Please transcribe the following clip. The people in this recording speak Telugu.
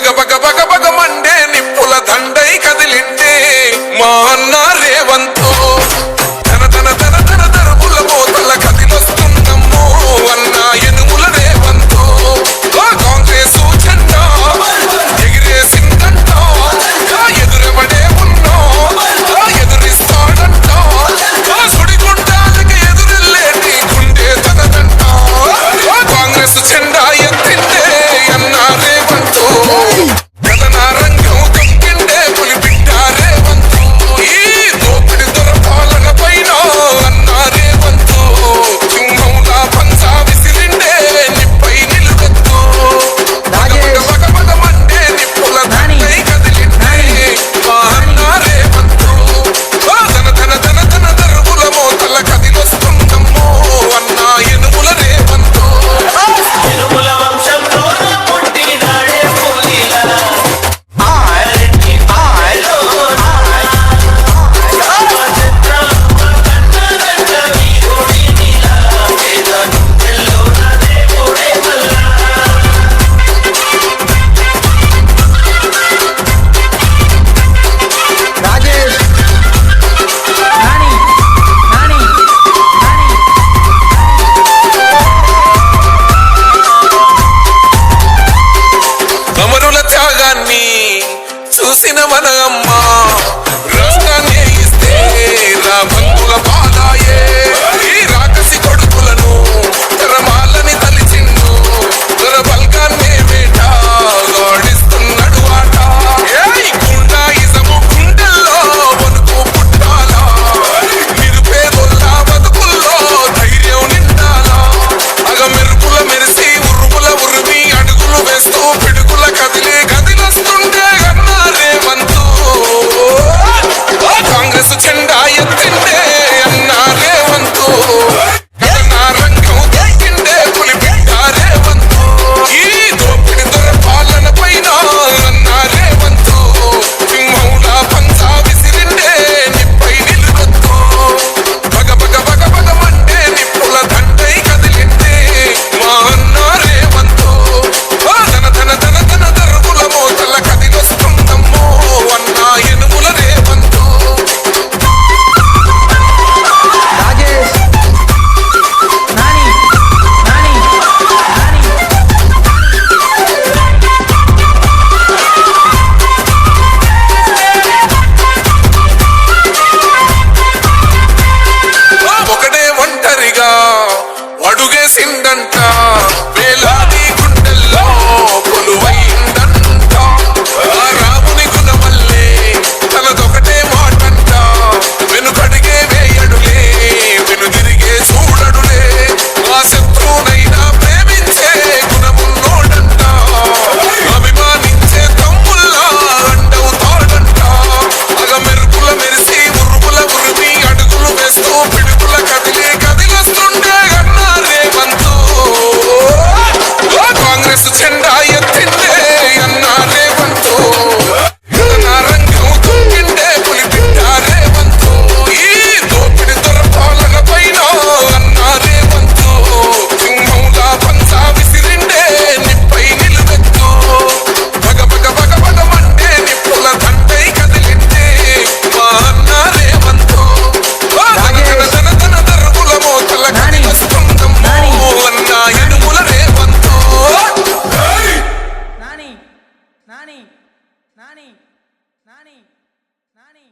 బగ బగ బగ బగ మండే నిప్పుల దండై కదిలిండే మా అన్న రేవంతు తన తన తన తన తరుపుల మోతల కదిలొస్తున్నమ్మో అన్న ఎనుముల రేవంతు కాంగ్రెస్ జెండా ఎగిరేసిందంట ఎదురెవడే ఉన్నా ఎదురిస్తాడంట సుడిగుండాలకి ఎదురెళ్ళేటి గుండె తనదంట కాంగ్రెస్ జెండా ఎత్తిండే అన్న రేవంతు కథనా రంగం తొక్కిండే పులి బిడ్డ రేవంతు ఈ దోపిడి దొరపాలన పైన అన్న రేవంతు సింహంలా పంచా విసిరిండే నిప్పై నిలువెత్తు బగ బగ మండే నిప్పుల దండై కదిలిండే మా అన్న రేవంతు తన తన తన తన దరువుల మోతల కదిలొస్తుందమ్మో అన్న ఎనుముల రేవంతు ఎనుముల వంశంలో పుట్టినాడే పులిలా ఆరెడ్డి ఆలో కన్నరంగ వీరుడి నీలా పేద గుండెల్లో దేవుడే మల్లా రాజేష్ నాని నాని అమరుల త్యాగాన్ని చూసిన మన అమ్మ రాష్ట్రాన్ని ఇస్తే రాబంతుల పాదాయే ఈ రాకసి కొడుకులను తరమాలని తలిచిండు దొరబల్గాన్నే వేట గాడిస్తున్నాడు ఆట ఏయ్ గుండాయిజము గుండెల్లో వణుకు పుట్టాలా నిరుపేదొల్లా బతుకుల్లో ధైర్యం నిండాలా అగ మెరుపుల మెరిసి ఉరుముల ఉరిమి అడుగులు వేస్తూ పిడుగుల కదిలి కదిలొస్తుండే అన్న రేవంతు కాంగ్రెస్ జెండా ఎత్తిండే అన్న రేవంతు కథనా రంగం తొక్కిండే పులి బిడ్డ రేవంతు ఈ దోపిడి దొరపాలన పైన అన్న రేవంతు సింహంలా పంచా విసిరిండే నిప్పై నిలువెత్తు బగ బగ బగ బగ మండే నిప్పుల దండై కదిలిండే మా అన్న రేవంతు తన తన తన తన దరువుల మోతల కదిలొస్తుందమ్మో అన్న ఎనుముల రేవంతు రాజేష్ నాని నాని నాని ఒకడే ఒంటరిగా అడుగేసిందంట వేలాది గుండెల్లో కొలువైందంట ఆ రాముని గుణమల్లే తనదొకటే మాటంట వెనుకడిగే వేయడులే వెనుదిరిగే చూడడులే ఆ శత్రువునైనా ప్రేమించే గుణమున్నోడంట అభిమానించే తమ్ముల్లా అండవుతాడంట అగ మెరుపుల మెరిసి ఉరుముల ఉరిమి అడుగులు వేస్తూ పిడుగుల కదిలి కదిలొస్తుండే అన్న రేవంతు కాంగ్రెస్ జెండా ఎత్తిండే అన్న రేవంతు కథనా రంగం తొక్కిండే పులి బిడ్డ రేవంతు ఈ దోపిడి దొరపాలన పైన అన్న రేవంతు సింహంలా పంచా విసిరిండే నిప్పై నిలువెత్తు బగ బగ బగ బగ మండే నిప్పుల దండై కదిలిండే మా అన్న రేవంతు తన తన తన దరువుల మోతల కదిలొస్తుందమ్మో అన్న ఎనుముల రేవంతు నాని నాని నాని నాని నాని